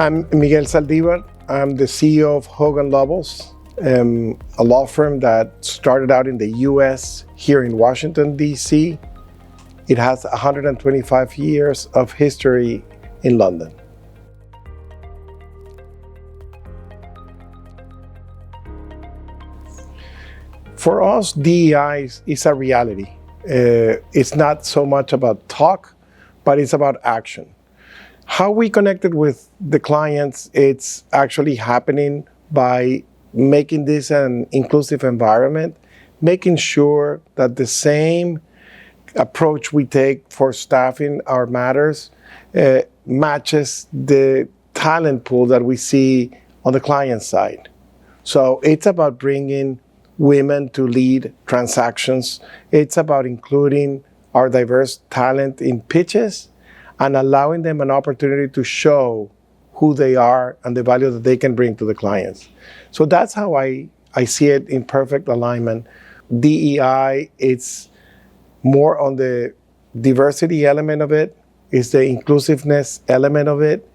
I'm Miguel Zaldivar. I'm the CEO of Hogan Lovells, a law firm that started out in the US here in Washington, D.C. It has 125 years of history in London. For us, DEI is a reality. It's not so much about talk, but it's about action. How we connected with the clients, it's actually happening by making this an inclusive environment, making sure that the same approach we take for staffing our matters matches the talent pool that we see on the client side. So it's about bringing women to lead transactions. It's about including our diverse talent in pitches and allowing them an opportunity to show who they are and the value that they can bring to the clients. So that's how I see it in perfect alignment. DEI, it's more on the diversity element of it, it's the inclusiveness element of it.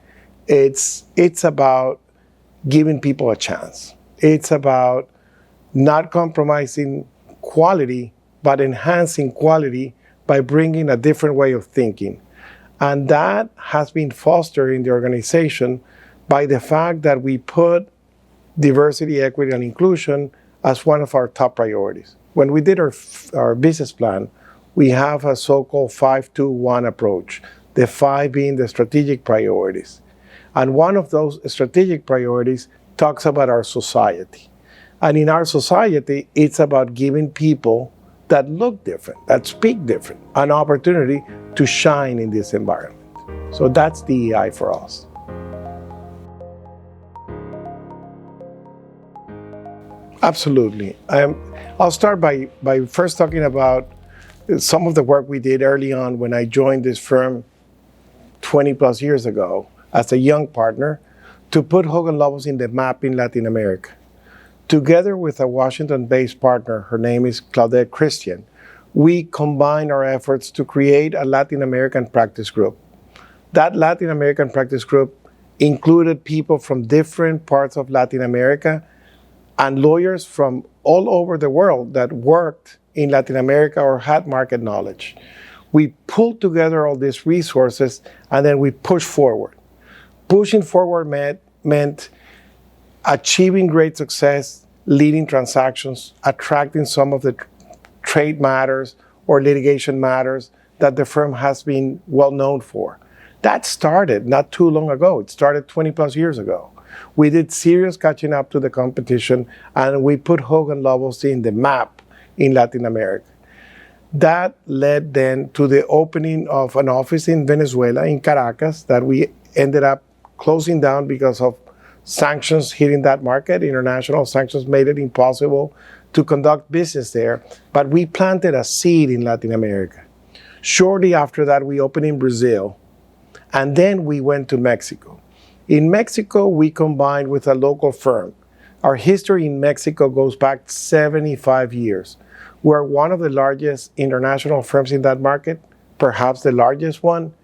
It's about giving people a chance. It's about not compromising quality, but enhancing quality by bringing a different way of thinking. And that has been fostered in the organization by the fact that we put diversity, equity, and inclusion as one of our top priorities. When we did our business plan, we have a so-called 5-2-1 approach, the 5 being the strategic priorities. And one of those strategic priorities talks about our society. And in our society, it's about giving people that look different, that speak different, an opportunity to shine in this environment. So that's DEI for us. Absolutely. I'll start by first talking about some of the work we did early on when I joined this firm 20 plus years ago as a young partner to put Hogan Lovells in the map in Latin America. Together with a Washington-based partner, her name is Claudette Christian, we combined our efforts to create a Latin American practice group. That Latin American practice group included people from different parts of Latin America and lawyers from all over the world that worked in Latin America or had market knowledge. We pulled together all these resources and then we pushed forward. Pushing forward meant achieving great success, leading transactions, attracting some of the trade matters or litigation matters that the firm has been well known for. That started not too long ago. It started 20 plus years ago. We did serious catching up to the competition and we put Hogan Lovells in the map in Latin America. That led then to the opening of an office in Venezuela, in Caracas, that we ended up closing down because of sanctions hitting that market. International sanctions made it impossible to conduct business there, but we planted a seed in Latin America. Shortly after that, we opened in Brazil, and then we went to Mexico. In Mexico, we combined with a local firm. Our history in Mexico goes back 75 years. We're one of the largest international firms in that market, perhaps the largest one,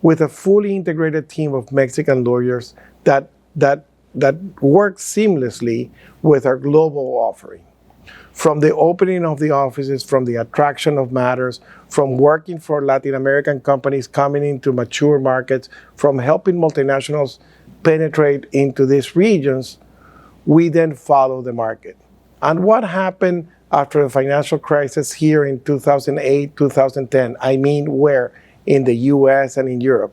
with a fully integrated team of Mexican lawyers that work seamlessly with our global offering. From the opening of the offices, from the attraction of matters, from working for Latin American companies coming into mature markets, from helping multinationals penetrate into these regions, we then follow the market. And what happened after the financial crisis here in 2008, 2010? I mean, where? In the US and in Europe.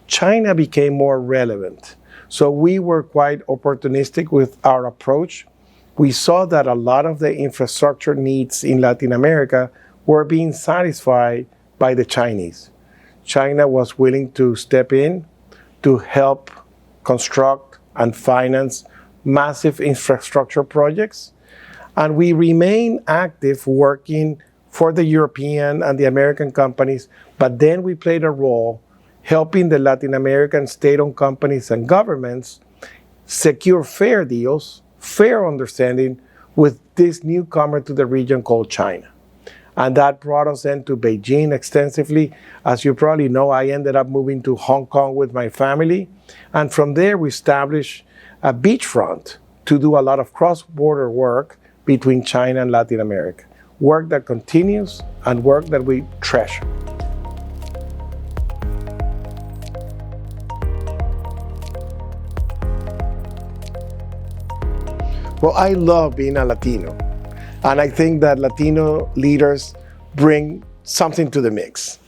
China became more relevant. So we were quite opportunistic with our approach. We saw that a lot of the infrastructure needs in Latin America were being satisfied by the Chinese. China was willing to step in to help construct and finance massive infrastructure projects. And we remain active working for the European and the American companies, but then we played a role helping the Latin American state-owned companies and governments secure fair deals, fair understanding with this newcomer to the region called China. And that brought us then to Beijing extensively. As you probably know, I ended up moving to Hong Kong with my family. And from there, we established a beachfront to do a lot of cross-border work between China and Latin America. Work that continues and work that we treasure. Well, I love being a Latino. And I think that Latino leaders bring something to the mix.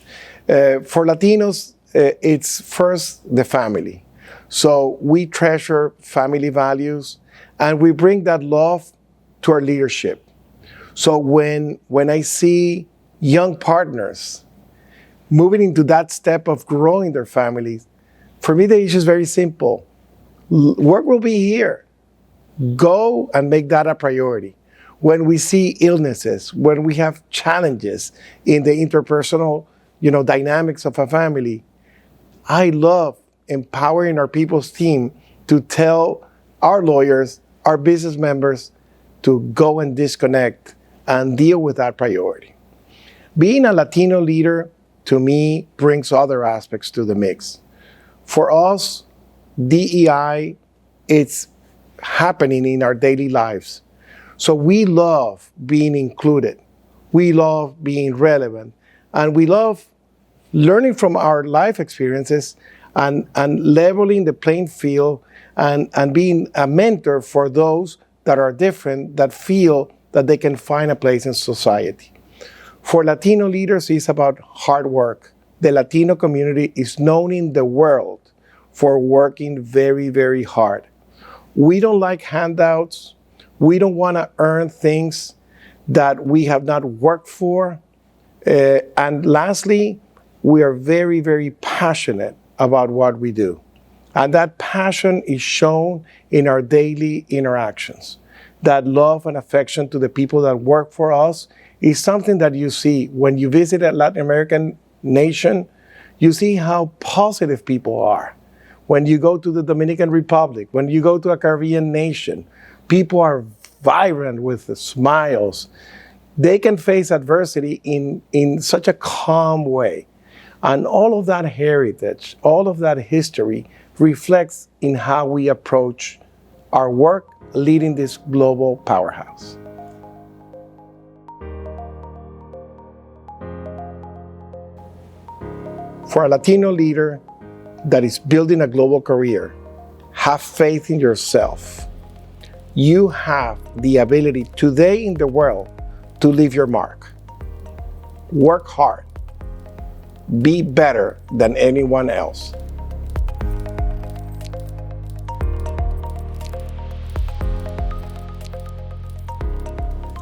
For Latinos, it's first the family. So we treasure family values and we bring that love to our leadership. So when I see young partners moving into that step of growing their families, for me the issue is very simple. Work will be here. Go and make that a priority. When we see illnesses, when we have challenges in the interpersonal, dynamics of a family, I love empowering our people's team to tell our lawyers, our business members, to go and disconnect and deal with that priority. Being a Latino leader, to me, brings other aspects to the mix. For us, DEI, it's happening in our daily lives. So we love being included, we love being relevant, and we love learning from our life experiences and leveling the playing field and being a mentor for those that are different, that feel that they can find a place in society. For Latino leaders, it's about hard work. The Latino community is known in the world for working very, very hard. We don't like handouts. We don't want to earn things that we have not worked for. And lastly, we are very, very passionate about what we do. And that passion is shown in our daily interactions. That love and affection to the people that work for us is something that you see when you visit a Latin American nation. You see how positive people are. When you go to the Dominican Republic, when you go to a Caribbean nation, people are vibrant with smiles. They can face adversity in such a calm way. And all of that heritage, all of that history reflects in how we approach our work leading this global powerhouse. For a Latino leader that is building a global career, have faith in yourself. You have the ability today in the world to leave your mark. Work hard. Be better than anyone else.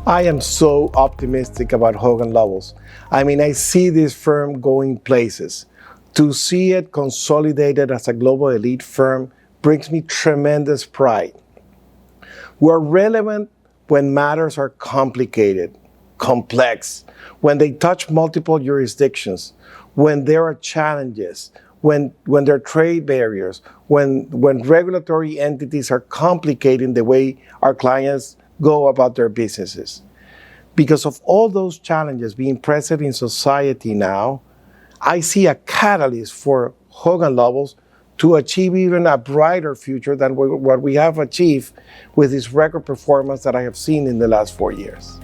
I am so optimistic about Hogan Lovells. I see this firm going places. To see it consolidated as a global elite firm brings me tremendous pride. We're relevant when matters are complicated, complex, when they touch multiple jurisdictions, when there are challenges, when there are trade barriers, when regulatory entities are complicating the way our clients go about their businesses. Because of all those challenges being present in society now, I see a catalyst for Hogan Lovells to achieve even a brighter future than what we have achieved with this record performance that I have seen in the last 4 years.